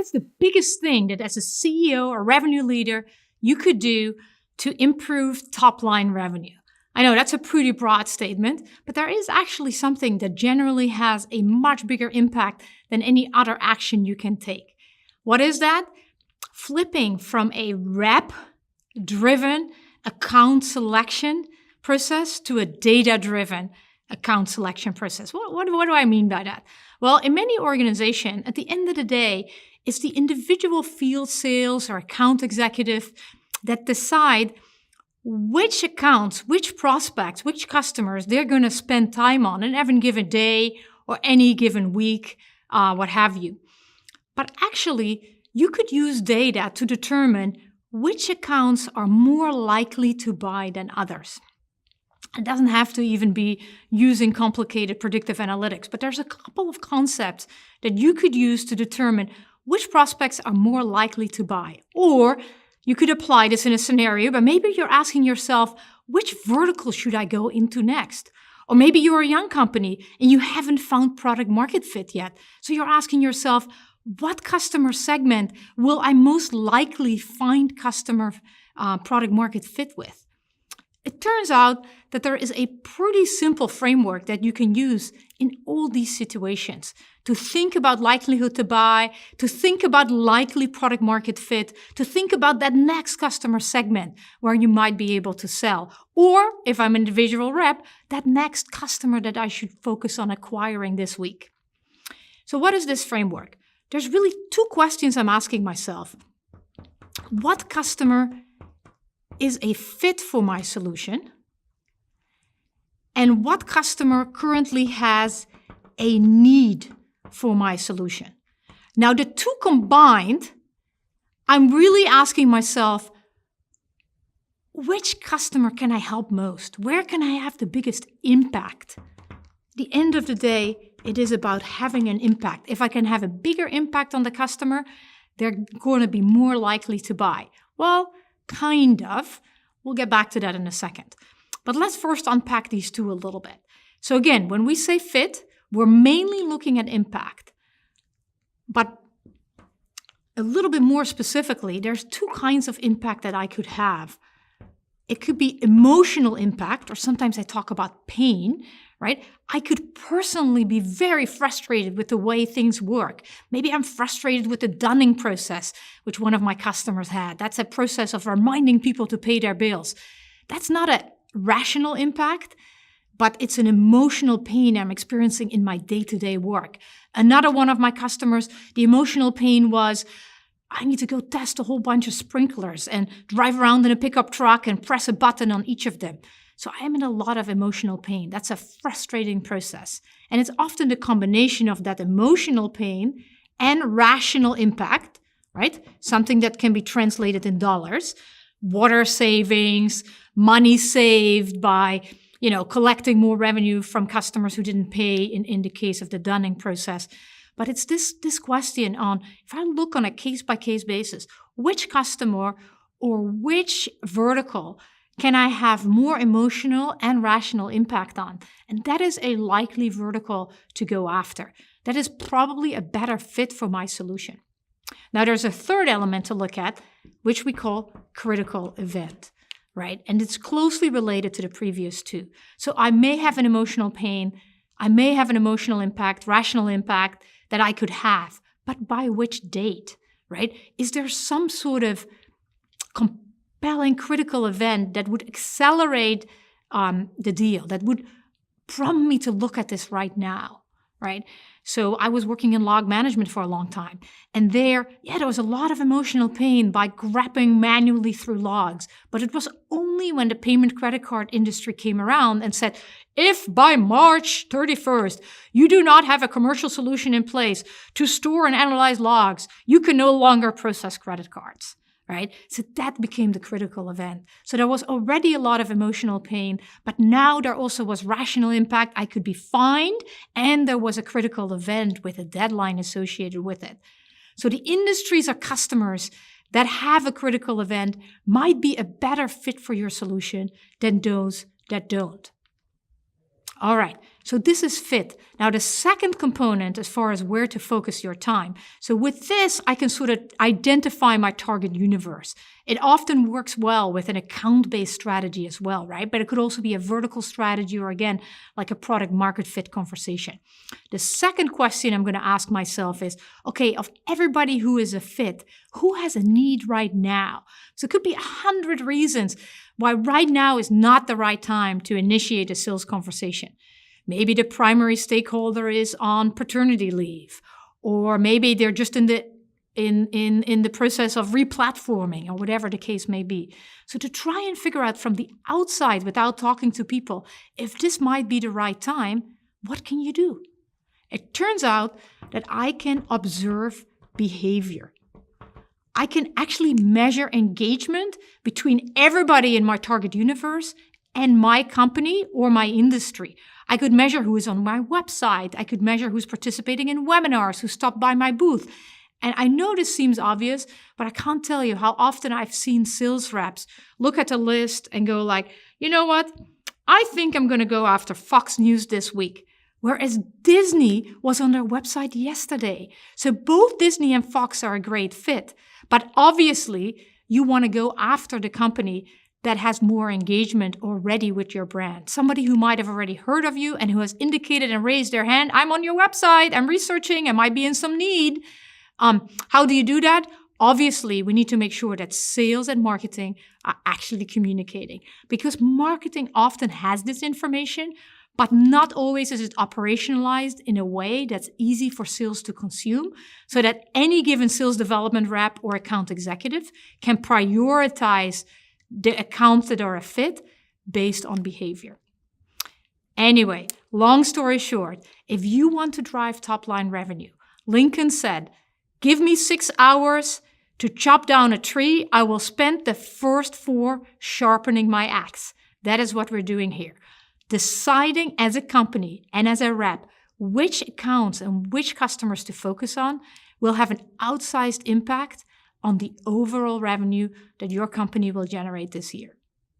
is the biggest thing that as a CEO or revenue leader you could do to improve top-line revenue? I know that's a pretty broad statement, but there is actually something that generally has a much bigger impact than any other action you can take. What is that? Flipping from a rep-driven account selection process to a data-driven account selection process. What do I mean by that? Well, in many organizations, at the end of the day, it's the individual field sales or account executive that decide which accounts, which prospects, which customers they're going to spend time on in any given day or any given week, what have you. But actually, you could use data to determine which accounts are more likely to buy than others. It doesn't have to even be using complicated predictive analytics, but there's a couple of concepts that you could use to determine which prospects are more likely to buy. Or you could apply this in a scenario, but maybe you're asking yourself, which vertical should I go into next? Or maybe you're a young company and you haven't found product market fit yet. So you're asking yourself, what customer segment will I most likely find customer product market fit with? It turns out that there is a pretty simple framework that you can use in all these situations to think about likelihood to buy, to think about likely product market fit, to think about that next customer segment where you might be able to sell. Or, if I'm an individual rep, that next customer that I should focus on acquiring this week. So what is this framework? There's really two questions I'm asking myself. What customer is a fit for my solution? And what customer currently has a need for my solution? Now, the two combined, I'm really asking myself, which customer can I help most? Where can I have the biggest impact? At the end of the day, it is about having an impact. If I can have a bigger impact on the customer, they're going to be more likely to buy. Well, kind of. We'll get back to that in a second. But let's first unpack these two a little bit. So again, when we say fit, we're mainly looking at impact. But a little bit more specifically, there's two kinds of impact that I could have. It could be emotional impact, or sometimes I talk about pain, right? I could personally be very frustrated with the way things work. Maybe I'm frustrated with the dunning process, which one of my customers had. That's a process of reminding people to pay their bills. That's not a rational impact, but it's an emotional pain I'm experiencing in my day-to-day work. Another one of my customers, the emotional pain was, I need to go test a whole bunch of sprinklers and drive around in a pickup truck and press a button on each of them. So I am in a lot of emotional pain. That's a frustrating process. And it's often the combination of that emotional pain and rational impact, right? Something that can be translated in dollars. Water savings, money saved by, collecting more revenue from customers who didn't pay in the case of the dunning process. But it's this question on, if I look on a case-by-case basis, which customer or which vertical can I have more emotional and rational impact on? And that is a likely vertical to go after. That is probably a better fit for my solution. Now, there's a third element to look at, which we call critical event, right? And it's closely related to the previous two. So I may have an emotional pain, I may have an emotional impact, rational impact that I could have, but by which date, right? Is there some sort of compelling critical event that would accelerate the deal, that would prompt me to look at this right now, right? So I was working in log management for a long time. And there was a lot of emotional pain by grabbing manually through logs. But it was only when the payment credit card industry came around and said, if by March 31st, you do not have a commercial solution in place to store and analyze logs, you can no longer process credit cards. Right? So that became the critical event. So there was already a lot of emotional pain, but now there also was rational impact. I could be fined, and there was a critical event with a deadline associated with it. So the industries or customers that have a critical event might be a better fit for your solution than those that don't. All right, So this is fit. Now the second component as far as where to focus your time. So with this, I can sort of identify my target universe. It often works well with an account-based strategy as well, right? But it could also be a vertical strategy or again, like a product market fit conversation. The second question I'm going to ask myself is, okay, of everybody who is a fit, who has a need right now? So it could be 100 reasons why right now is not the right time to initiate a sales conversation. Maybe the primary stakeholder is on paternity leave, or maybe they're just in the process of replatforming or whatever the case may be. So to try and figure out from the outside without talking to people, if this might be the right time, what can you do? It turns out that I can observe behavior. I can actually measure engagement between everybody in my target universe and my company or my industry. I could measure who is on my website. I could measure who's participating in webinars, who stopped by my booth. And I know this seems obvious, but I can't tell you how often I've seen sales reps look at a list and go like, you know what? I think I'm going to go after Fox News this week. Whereas Disney was on their website yesterday. So both Disney and Fox are a great fit. But obviously, you want to go after the company that has more engagement already with your brand. Somebody who might have already heard of you and who has indicated and raised their hand, I'm on your website, I'm researching, I might be in some need. How do you do that? Obviously, we need to make sure that sales and marketing are actually communicating, because marketing often has this information, but not always is it operationalized in a way that's easy for sales to consume, so that any given sales development rep or account executive can prioritize the accounts that are a fit based on behavior. Anyway, long story short, if you want to drive top-line revenue, Lincoln said, give me 6 hours to chop down a tree. I will spend the first 4 sharpening my axe. That is what we're doing here. Deciding as a company and as a rep which accounts and which customers to focus on will have an outsized impact on the overall revenue that your company will generate this year.